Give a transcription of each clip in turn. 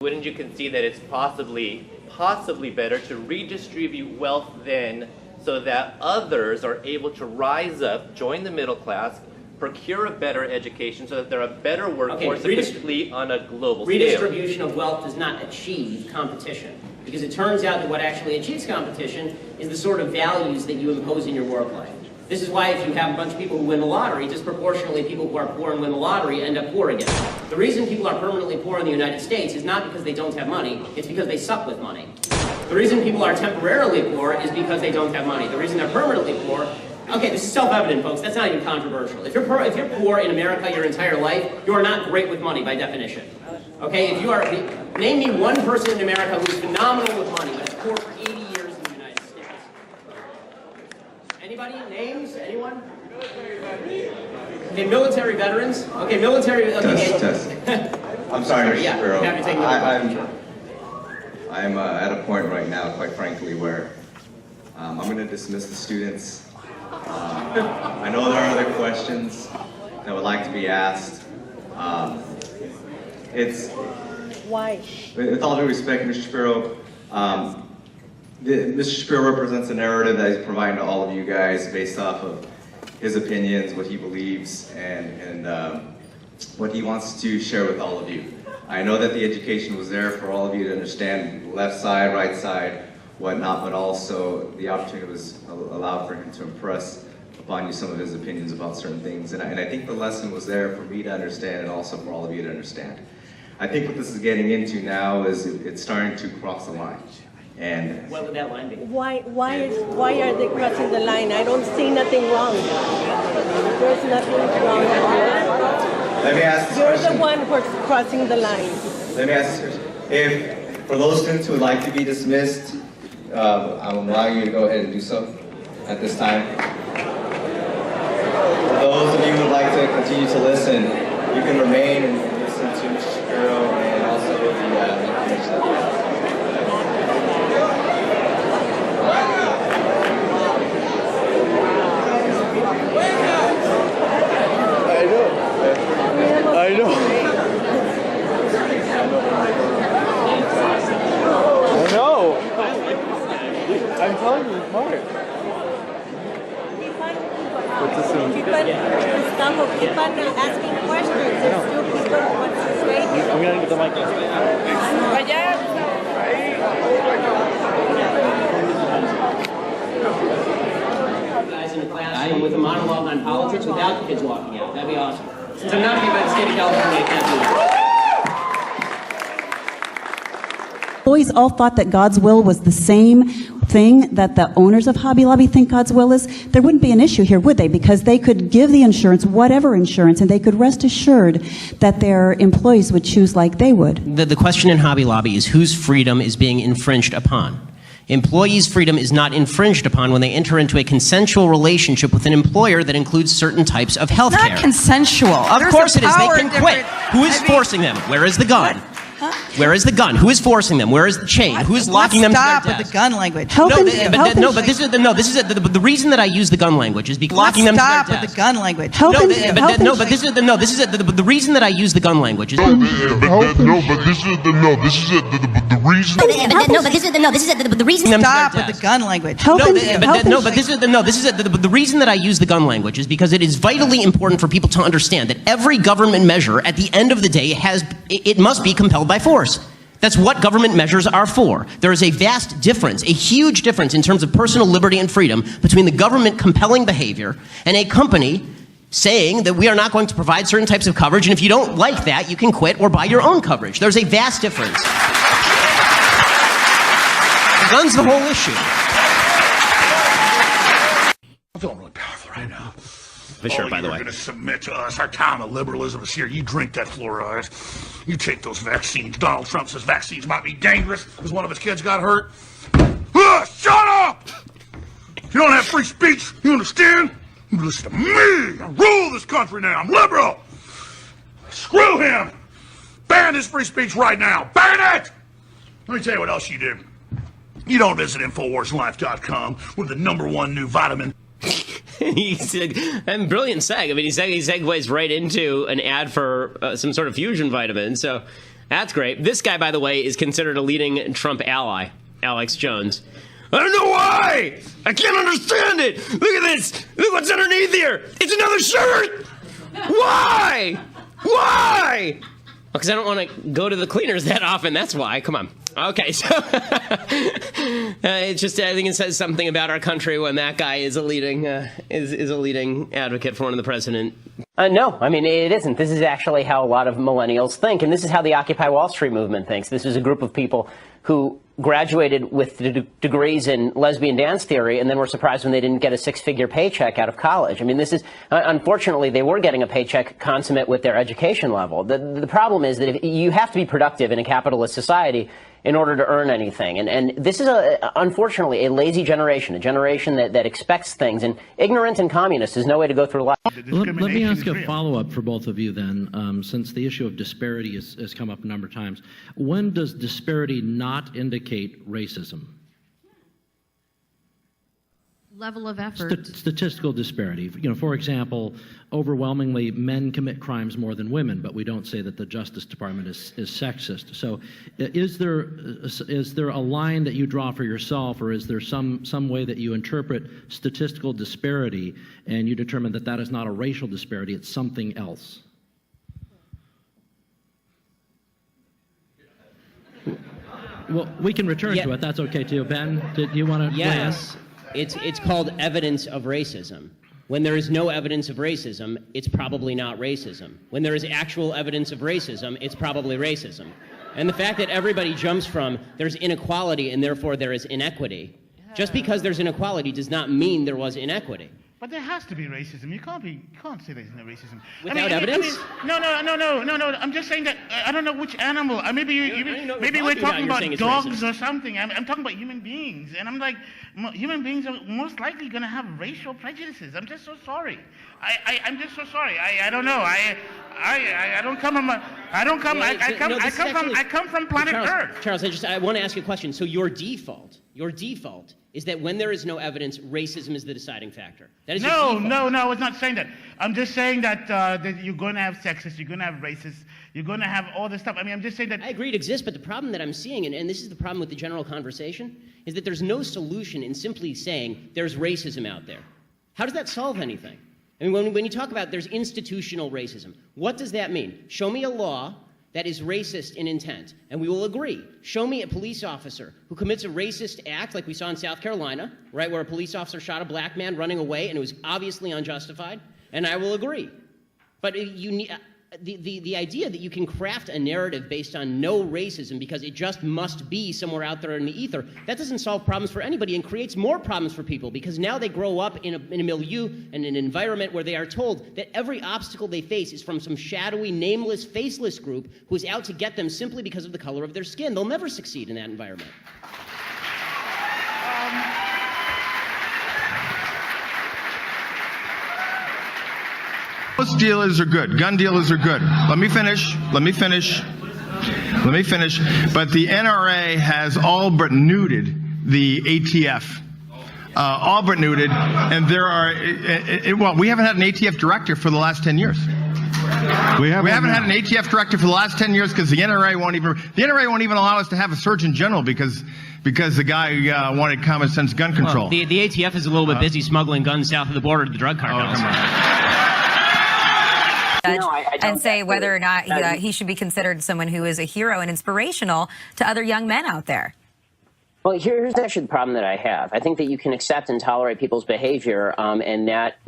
Wouldn't you concede that it's possibly better to redistribute wealth then so that others are able to rise up, join the middle class, procure a better education so that they're a better workforce to complete on a global scale? Redistribution of wealth does not achieve competition, because it turns out that what actually achieves competition is the sort of values that you impose in your work life. This is why if you have a bunch of people who win the lottery, disproportionately people who are poor and win the lottery end up poor again. The reason people are permanently poor in the United States is not because they don't have money, it's because they suck with money. The reason people are temporarily poor is because they don't have money. The reason they're permanently poor, okay, this is self-evident, folks, that's not even controversial. If you're poor in America your entire life, you are not great with money by definition. Okay, if you are, name me one person in America who's phenomenal with money, but is poor for 80 years in the United States. Anybody? Names? Anyone? Okay, military veterans? Okay, military... Okay. Test. I'm sorry, Mr. Shapiro. Happy to take I'm at a point right now, quite frankly, where I'm going to dismiss the students. I know there are other questions that would like to be asked. Why? With all due respect, Mr. Shapiro, Mr. Shapiro represents a narrative that he's providing to all of you guys based off of his opinions, what he believes, and what he wants to share with all of you. I know that the education was there for all of you to understand left side, right side, whatnot, but also the opportunity was allowed for him to impress upon you some of his opinions about certain things. And I think the lesson was there for me to understand and also for all of you to understand. I think what this is getting into now is it's starting to cross the line. And what would that line be? Why are they crossing the line? I don't see nothing wrong. There's nothing wrong. let me ask this You're question. the one who's crossing the line. Let me ask this question. If, for those students who would like to be dismissed, I'm allowing you to go ahead and do so at this time. For those of you who would like to continue to listen, you can remain and listen to Mr. Shapiro and also the information that we have. I know. I'm telling you, it's Mark. What's this soon? Keep on asking questions. It's still people want to say. I'm gonna get the mic. Guys in the classroom with a monologue on politics without the kids walking out. That'd be awesome. Since I'm not here by the state of California, I can't do that. Employees all thought that God's will was the same thing that the owners of Hobby Lobby think God's will is, there wouldn't be an issue here, would they? Because they could give the insurance, whatever insurance, and they could rest assured that their employees would choose like they would. The question in Hobby Lobby is whose freedom is being infringed upon. Employees' freedom is not infringed upon when they enter into a consensual relationship with an employer that includes certain types of health care. Not consensual. Of course it is. They can quit. Who is forcing them? Where is the gun? Huh? Where is the gun? Who is forcing them? Where is the chain? Who is locking them to their Stop desk? with the gun language. The reason that I use the gun language is because locking them to their desk. Stop with the gun language. The reason that I use the gun language is Stop with the gun language. The reason that I use the gun language is because it is vitally important for people to understand that every government measure at the end of the day it must be compelled by force. That's what government measures are for. There is a vast difference, a huge difference in terms of personal liberty and freedom between the government compelling behavior and a company saying that we are not going to provide certain types of coverage, and if you don't like that, you can quit or buy your own coverage. There's a vast difference. The gun's the whole issue. I'm feeling really powerful right now. The shirt, by the way. You're going to submit to us. Our time of liberalism is here. You drink that fluoride. You take those vaccines. Donald Trump says vaccines might be dangerous because one of his kids got hurt. Shut up! You don't have free speech. You understand? You listen to me. I rule this country now. I'm liberal. Screw him. Ban his free speech right now. Ban it! Let me tell you what else you do. You don't visit InfoWarsLife.com with the #1 new vitamin. And brilliant seg. I mean, he segues right into an ad for some sort of fusion vitamin. So That's great. This guy, by the way, is considered a leading Trump ally, Alex Jones. I don't know why! I can't understand it! Look at this! Look what's underneath here! It's another shirt! Why? Why? Because I don't want to go to the cleaners that often, that's why. Come on. Okay, so it's just, I think it says something about our country when that guy is a leading is a leading advocate for one of the president. No, I mean, it isn't. This is actually how a lot of millennials think, and this is how the Occupy Wall Street movement thinks. This is a group of people who graduated with degrees in lesbian dance theory and then were surprised when they didn't get a six-figure paycheck out of college. I mean, this is, unfortunately, they were getting a paycheck consummate with their education level. The problem is that if you have to be productive in a capitalist society in order to earn anything. And this is, unfortunately, a lazy generation, a generation that expects things. And ignorant and communist is no way to go through life. Let me ask a follow-up for both of you then, since the issue of disparity has come up a number of times. When does disparity not indicate racism? Level of effort. Statistical disparity. You know, for example, overwhelmingly men commit crimes more than women, but we don't say that the Justice Department is sexist. So, is there a line that you draw for yourself, or is there some way that you interpret statistical disparity and you determine that that is not a racial disparity, it's something else? Well, we can return to it. That's okay too. Ben, did you want to? Yes. It's called evidence of racism. When there is no evidence of racism, it's probably not racism. When there is actual evidence of racism, it's probably racism. And the fact that everybody jumps from there's inequality and therefore there is inequity, just because there's inequality does not mean there was inequity. But there has to be racism. You can't say there's no racism. Without evidence? No. I'm just saying that I don't know which animal. Maybe we're talking about dogs or something. I'm talking about human beings, and I'm like, human beings are most likely going to have racial prejudices. I'm just so sorry. I'm just so sorry. I don't know. I don't come from. I come from planet Earth. Charles, I want to ask you a question. So your default is that when there is no evidence, racism is the deciding factor. That is no, I was not saying that. I'm just saying that you're going to have sexists, you're going to have racists, you're going to have all this stuff. I mean, I'm just saying that. I agree it exists, but the problem that I'm seeing, and this is the problem with the general conversation, is that there's no solution in simply saying there's racism out there. How does that solve anything? I mean, when you talk about there's institutional racism, what does that mean? Show me a law that is racist in intent, and we will agree. Show me a police officer who commits a racist act like we saw in South Carolina, right, where a police officer shot a black man running away and it was obviously unjustified, and I will agree. But you need, the idea that you can craft a narrative based on no racism because it just must be somewhere out there in the ether, that doesn't solve problems for anybody and creates more problems for people because now they grow up in a milieu and an environment where they are told that every obstacle they face is from some shadowy, nameless, faceless group who is out to get them simply because of the color of their skin. They'll never succeed in that environment. Most dealers are good. Gun dealers are good. Let me finish. But the NRA has all but neutered the ATF. All but neutered. And there are, we haven't had an ATF director for the last 10 years. We haven't had an ATF director for the last 10 years because the NRA won't even allow us to have a Surgeon General because the guy wanted common sense gun control. Well, the ATF is a little bit busy smuggling guns south of the border to the drug cartels. Oh, come on. And say whether or not he should be considered someone who is a hero and inspirational to other young men out there. Well, here's actually the problem that I have. I think that you can accept and tolerate people's behavior, and that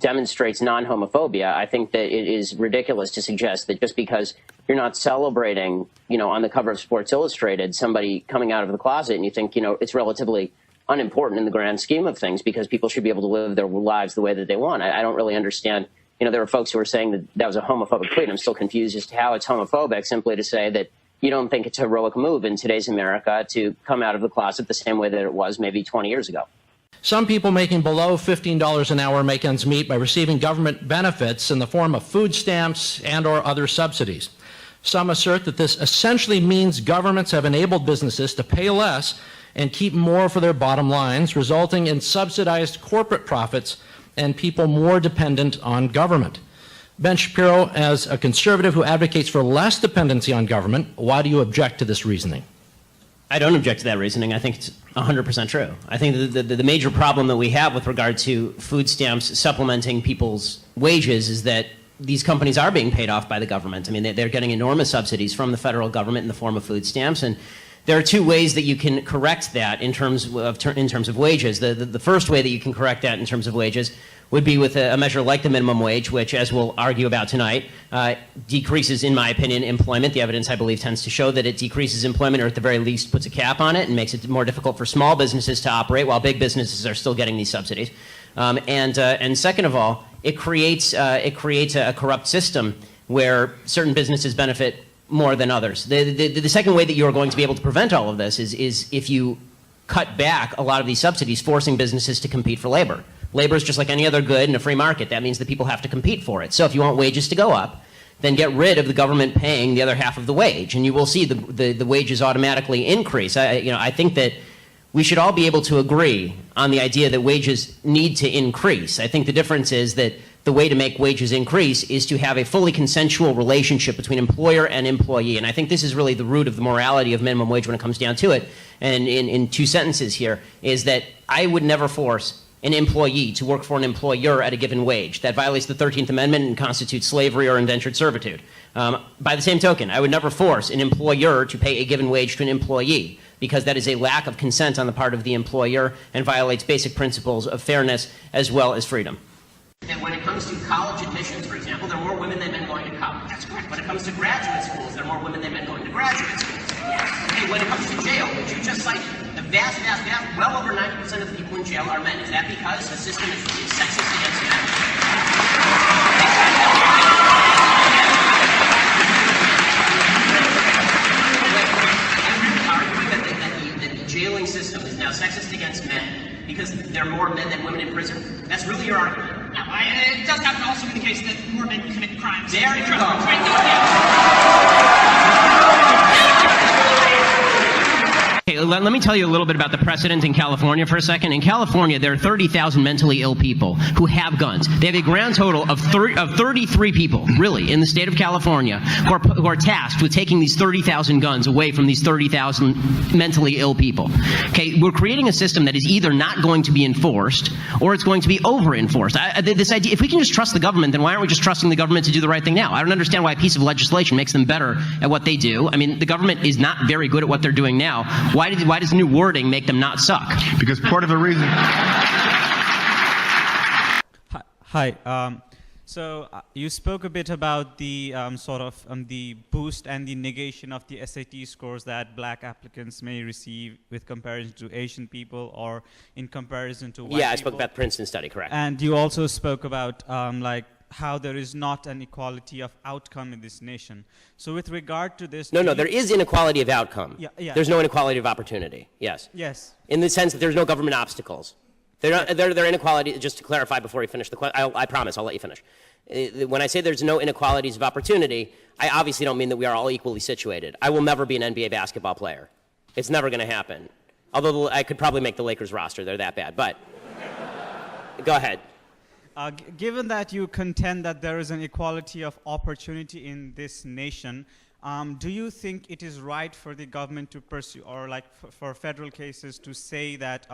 demonstrates non-homophobia. I think that it is ridiculous to suggest that just because you're not celebrating, on the cover of Sports Illustrated, somebody coming out of the closet, and you think, it's relatively unimportant in the grand scheme of things because people should be able to live their lives the way that they want. I don't really understand. There were folks who were saying that was a homophobic tweet. I'm still confused as to how it's homophobic simply to say that you don't think it's a heroic move in today's America to come out of the closet the same way that it was maybe 20 years ago. Some people making below $15 an hour make ends meet by receiving government benefits in the form of food stamps and or other subsidies. Some assert that this essentially means governments have enabled businesses to pay less and keep more for their bottom lines, resulting in subsidized corporate profits and people more dependent on government. Ben Shapiro, as a conservative who advocates for less dependency on government, why do you object to this reasoning? I don't object to that reasoning. I think it's 100% true. I think the major problem that we have with regard to food stamps supplementing people's wages is that these companies are being paid off by the government. I mean, they're getting enormous subsidies from the federal government in the form of food stamps, and there are two ways that you can correct that in terms of wages. The first way that you can correct that in terms of wages would be with a measure like the minimum wage, which, as we'll argue about tonight, decreases, in my opinion, employment. The evidence, I believe, tends to show that it decreases employment, or at the very least puts a cap on it and makes it more difficult for small businesses to operate while big businesses are still getting these subsidies. And second of all, it creates a corrupt system where certain businesses benefit more than others. The second way that you are going to be able to prevent all of this is if you cut back a lot of these subsidies, forcing businesses to compete for labor. Labor is just like any other good in a free market. That means that people have to compete for it. So if you want wages to go up, then get rid of the government paying the other half of the wage, and you will see the wages automatically increase. I think that we should all be able to agree on the idea that wages need to increase. I think the difference is that the way to make wages increase is to have a fully consensual relationship between employer and employee. And I think this is really the root of the morality of minimum wage when it comes down to it. And in two sentences here is that I would never force an employee to work for an employer at a given wage. That violates the 13th Amendment and constitutes slavery or indentured servitude. By the same token, I would never force an employer to pay a given wage to an employee, because that is a lack of consent on the part of the employer and violates basic principles of fairness as well as freedom. That when it comes to college admissions, for example, there are more women than men going to college. That's correct. When it comes to graduate schools, there are more women than men going to graduate schools. Okay, when it comes to jail, which you just cited, the vast, well over 90% of the people in jail are men. Is that because the system is sexist against men? Jailing system is now sexist against men because there are more men than women in prison? That's really your argument. No, it does not also be the case that more men commit crimes. There you go. Okay, let me tell you a little bit about the precedent in California for a second. In California, there are 30,000 mentally ill people who have guns. They have a grand total of 33 people, really, in the state of California, who are tasked with taking these 30,000 guns away from these 30,000 mentally ill people. Okay, we're creating a system that is either not going to be enforced or it's going to be over-enforced. This idea, if we can just trust the government, then why aren't we just trusting the government to do the right thing now? I don't understand why a piece of legislation makes them better at what they do. I mean, the government is not very good at what they're doing now. Why does new wording make them not suck? Because part of the reason... Hi. So you spoke a bit about the the boost and the negation of the SAT scores that black applicants may receive with comparison to Asian people or in comparison to white people. Yeah, I spoke about the Princeton study, correct. And you also spoke about how there is not an equality of outcome in this nation. So with regard to this... No, there is inequality of outcome. Yeah. There's no inequality of opportunity, yes. Yes. In the sense that there's no government obstacles. They're inequality, just to clarify before you finish the question, I promise, I'll let you finish. When I say there's no inequalities of opportunity, I obviously don't mean that we are all equally situated. I will never be an NBA basketball player. It's never going to happen. Although I could probably make the Lakers roster, they're that bad, but go ahead. Given that you contend that there is an equality of opportunity in this nation, do you think it is right for the government to pursue, or for federal cases to say that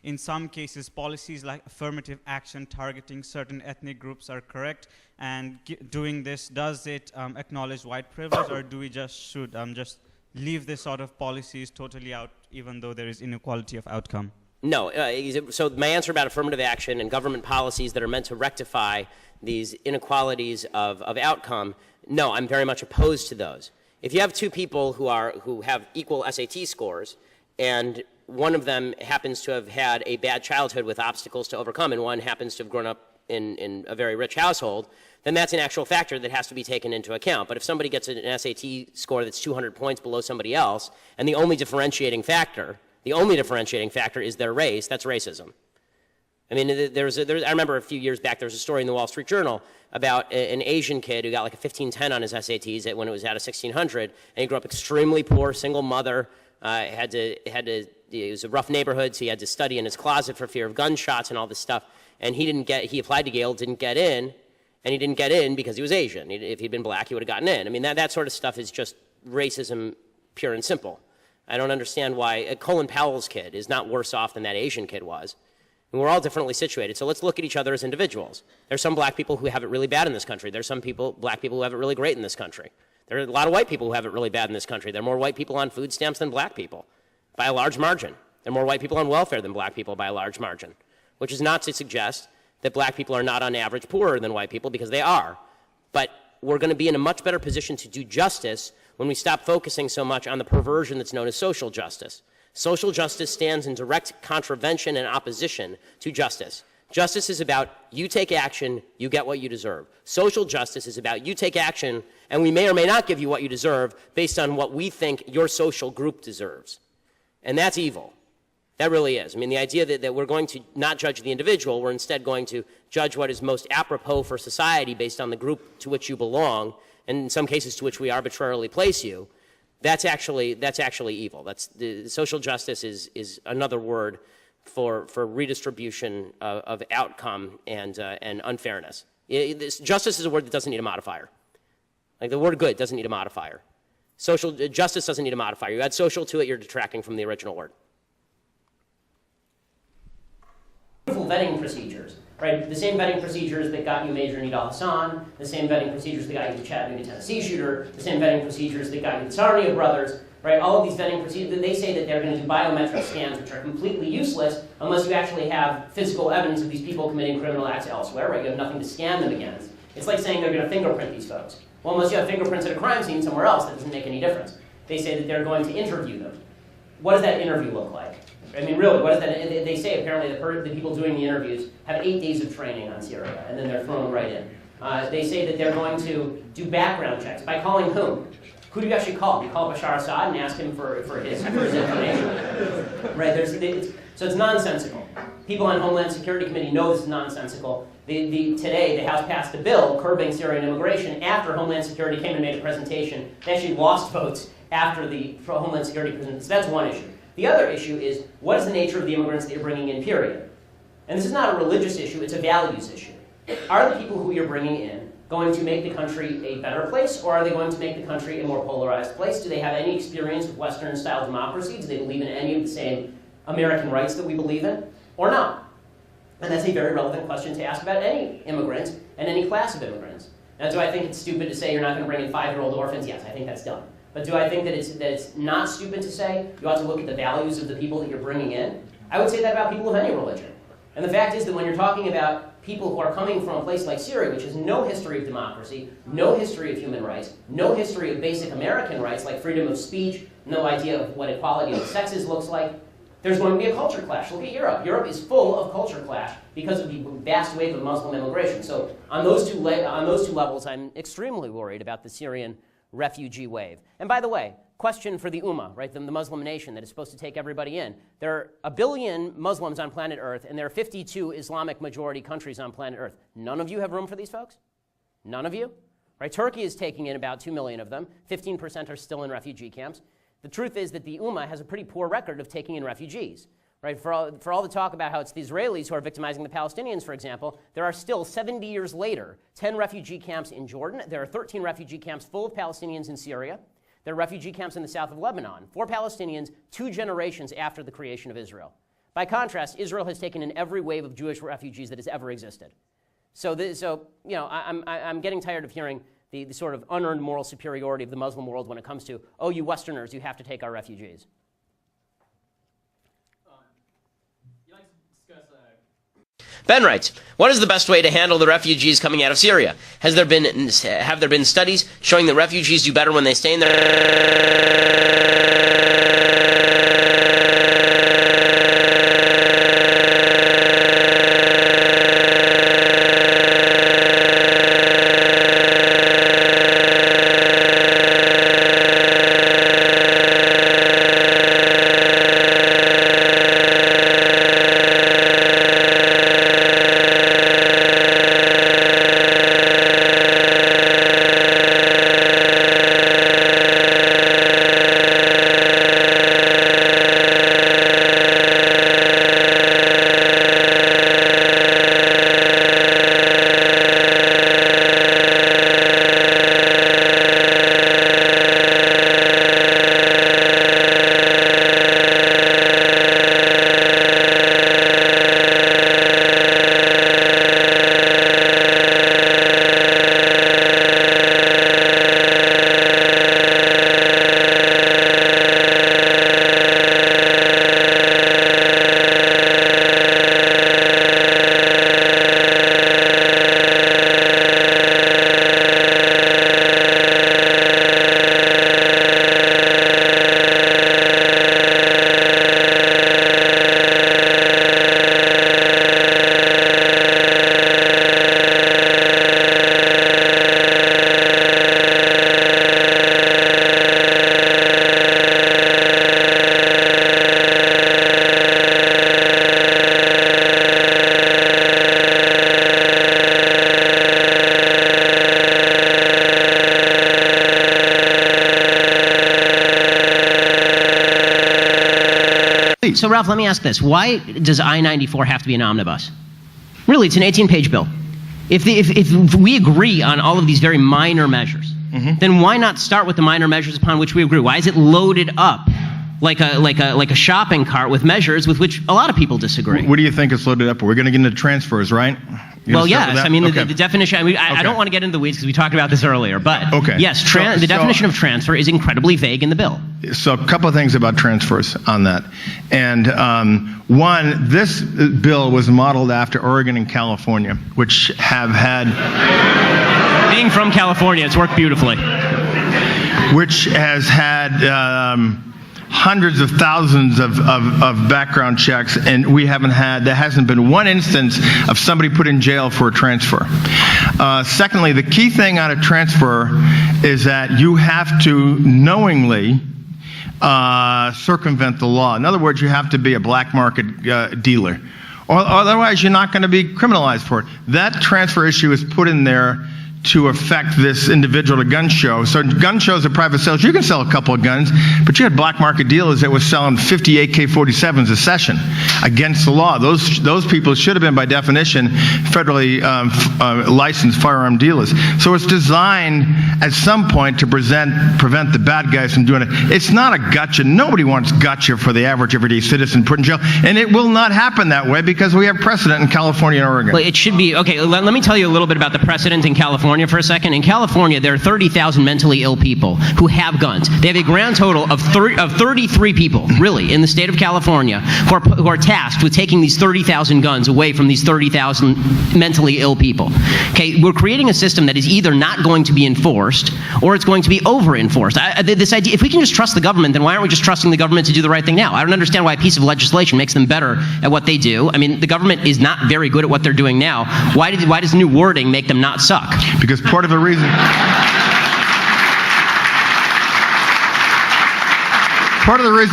in some cases policies like affirmative action targeting certain ethnic groups are correct, and doing this, does it acknowledge white privilege, or do we should leave this sort of policies totally out even though there is inequality of outcome? No, so my answer about affirmative action and government policies that are meant to rectify these inequalities of outcome, no, I'm very much opposed to those. If you have two people who have equal SAT scores, and one of them happens to have had a bad childhood with obstacles to overcome, and one happens to have grown up in a very rich household, then that's an actual factor that has to be taken into account. But if somebody gets an SAT score that's 200 points below somebody else, and the only differentiating factor is their race, that's racism. I mean, I remember a few years back, there was a story in the Wall Street Journal about an Asian kid who got like a 1510 on his SATs when it was out of 1600, and he grew up extremely poor, single mother, it was a rough neighborhood, so he had to study in his closet for fear of gunshots and all this stuff, and he applied to Yale, didn't get in, and he didn't get in because he was Asian. If he'd been black, he would have gotten in. I mean, that sort of stuff is just racism pure and simple. I don't understand why Colin Powell's kid is not worse off than that Asian kid was. And we're all differently situated, so let's look at each other as individuals. There's some black people who have it really bad in this country. There's some black people who have it really great in this country. There are a lot of white people who have it really bad in this country. There are more white people on food stamps than black people, by a large margin. There are more white people on welfare than black people by a large margin, which is not to suggest that black people are not on average poorer than white people, because they are. But we're going to be in a much better position to do justice when we stop focusing so much on the perversion that's known as social justice. Social justice stands in direct contravention and opposition to justice. Justice is about you take action, you get what you deserve. Social justice is about you take action, and we may or may not give you what you deserve based on what we think your social group deserves. And that's evil. That really is. I mean, the idea that we're going to not judge the individual, we're instead going to judge what is most apropos for society based on the group to which you belong, and in some cases to which we arbitrarily place you, that's actually evil. Social justice is another word for redistribution of outcome and unfairness. Justice is a word that doesn't need a modifier. Like the word good doesn't need a modifier. Social justice doesn't need a modifier. You add social to it, you're detracting from the original word. Vetting procedures, right? The same vetting procedures that got you Major Nidal Hassan, the same vetting procedures that got you the Chattanooga, Tennessee shooter, the same vetting procedures that got you the Sarnia brothers, right? All of these vetting procedures, they say that they're going to do biometric scans, which are completely useless unless you actually have physical evidence of these people committing criminal acts elsewhere, right? You have nothing to scan them against. It's like saying they're going to fingerprint these folks. Well, unless you have fingerprints at a crime scene somewhere else, that doesn't make any difference. They say that they're going to interview them. What does that interview look like? I mean, really, what is that? They say apparently the people doing the interviews have 8 days of training on Syria, and then they're thrown right in. They say that they're going to do background checks. By calling whom? Who do you actually call? Do you call Bashar Assad and ask him for his information? Right? So it's nonsensical. People on Homeland Security Committee know this is nonsensical. Today, the House passed a bill curbing Syrian immigration after Homeland Security came and made a presentation. They actually lost votes after the Homeland Security presentation. So that's one issue. The other issue is, what is the nature of the immigrants that you're bringing in, period? And this is not a religious issue, it's a values issue. Are the people who you're bringing in going to make the country a better place, or are they going to make the country a more polarized place? Do they have any experience with Western-style democracy? Do they believe in any of the same American rights that we believe in, or not? And that's a very relevant question to ask about any immigrant and any class of immigrants. Now, do I think it's stupid to say you're not going to bring in 5-year-old orphans? Yes, I think that's dumb. But do I think that it's not stupid to say you ought to look at the values of the people that you're bringing in? I would say that about people of any religion. And the fact is that when you're talking about people who are coming from a place like Syria, which has no history of democracy, no history of human rights, no history of basic American rights like freedom of speech, no idea of what equality of the sexes looks like, there's going to be a culture clash. Look at Europe. Europe is full of culture clash because of the vast wave of Muslim immigration. So on those two levels, I'm extremely worried about the Syrian refugee wave. And by the way, question for the Ummah, right, the Muslim nation that is supposed to take everybody in. There are 1 billion Muslims on planet Earth, and there are 52 Islamic majority countries on planet Earth. None of you have room for these folks? None of you? Right? Turkey is taking in about 2 million of them. 15% are still in refugee camps. The truth is that the Ummah has a pretty poor record of taking in refugees. Right? For all the talk about how it's the Israelis who are victimizing the Palestinians, for example, there are still, 70 years later, 10 refugee camps in Jordan. There are 13 refugee camps full of Palestinians in Syria. There are refugee camps in the south of Lebanon for Palestinians 2 generations after the creation of Israel. By contrast, Israel has taken in every wave of Jewish refugees that has ever existed. So you know, I'm getting tired of hearing the sort of unearned moral superiority of the Muslim world when it comes to, oh, you Westerners, you have to take our refugees. Ben writes, what is the best way to handle the refugees coming out of Syria? Have there been studies showing that refugees do better when they stay in their... state. So Ralph, let me ask this. Why does I-94 have to be an omnibus? Really, it's an 18-page bill. If we agree on all of these very minor measures, then why not start with the minor measures upon which we agree? Why is it loaded up like a shopping cart with measures with which a lot of people disagree? What do you think it's loaded up? We're going to get into transfers, right? Well, yes. I mean, the definition, I mean, I don't want to get into the weeds because we talked about this earlier, but yes, the definition of transfer is incredibly vague in the bill. So a couple of things about transfers on that. And one, this bill was modeled after Oregon and California, which have had... Being from California, it's worked beautifully. Which has had... hundreds of thousands of background checks, and there hasn't been one instance of somebody put in jail for a transfer. Secondly, the key thing on a transfer is that you have to knowingly circumvent the law. In other words, you have to be a black market dealer, or otherwise you're not going to be criminalized for it. That transfer issue is put in there to affect this individual to gun show. So gun shows are private sales. You can sell a couple of guns, but you had black market dealers that were selling 50 AK-47s a session against the law. Those people should have been, by definition, federally licensed firearm dealers. So it's designed at some point to prevent the bad guys from doing it. It's not a gotcha. Nobody wants gotcha for the average everyday citizen put in jail, and it will not happen that way because we have precedent in California and Oregon. Well, it should be, okay, let me tell you a little bit about the precedent in California for a second. In California, there are 30,000 mentally ill people who have guns. They have a grand total of 33 people, really, in the state of California who are tasked with taking these 30,000 guns away from these 30,000 mentally ill people. Okay, we're creating a system that is either not going to be enforced or it's going to be over-enforced. This idea, if we can just trust the government, then why aren't we just trusting the government to do the right thing now? I don't understand why a piece of legislation makes them better at what they do. I mean, the government is not very good at what they're doing now. Why does new wording make them not suck? Because part of the reason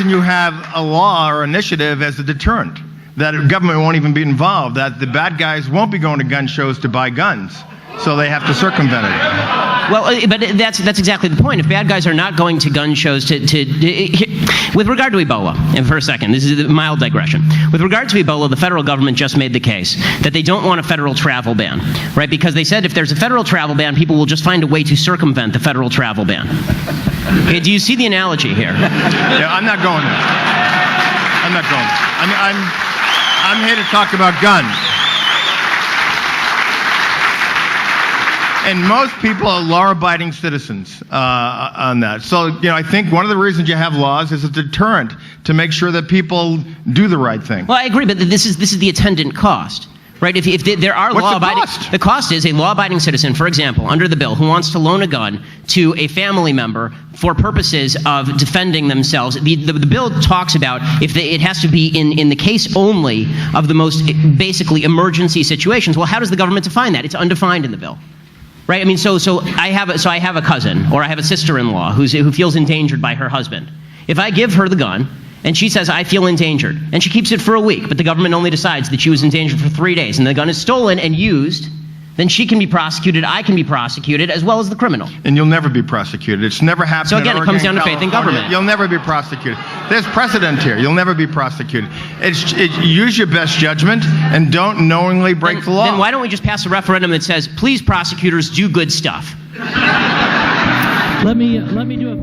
you have a law or initiative as a deterrent, that government won't even be involved, that the bad guys won't be going to gun shows to buy guns, so they have to circumvent it. Well, but that's exactly the point. If bad guys are not going to gun shows with regard to Ebola, and for a second, this is a mild digression. With regard to Ebola, the federal government just made the case that they don't want a federal travel ban, right? Because they said if there's a federal travel ban, people will just find a way to circumvent the federal travel ban. Okay, do you see the analogy here? Yeah, I'm not going there. I'm not going there. I'm here to talk about guns. And most people are law-abiding citizens on that. So, I think one of the reasons you have laws is a deterrent to make sure that people do the right thing. Well, I agree, but this is the attendant cost, right? If there are law-abiding, the cost is a law-abiding citizen, for example, under the bill, who wants to loan a gun to a family member for purposes of defending themselves. The bill talks about it has to be in the case only of the most basically emergency situations. Well, how does the government define that? It's undefined in the bill. Right? I mean, so I have a cousin or I have a sister-in-law who feels endangered by her husband. If I give her the gun and she says, I feel endangered, and she keeps it for a week, but the government only decides that she was endangered for 3 days, and the gun is stolen and used, then she can be prosecuted, I can be prosecuted, as well as the criminal. And you'll never be prosecuted. It's never happened. So again, it comes down to faith in government. You'll never be prosecuted. There's precedent here. You'll never be prosecuted. Use your best judgment and don't knowingly break the law. Then why don't we just pass a referendum that says, please prosecutors, do good stuff? Let me do a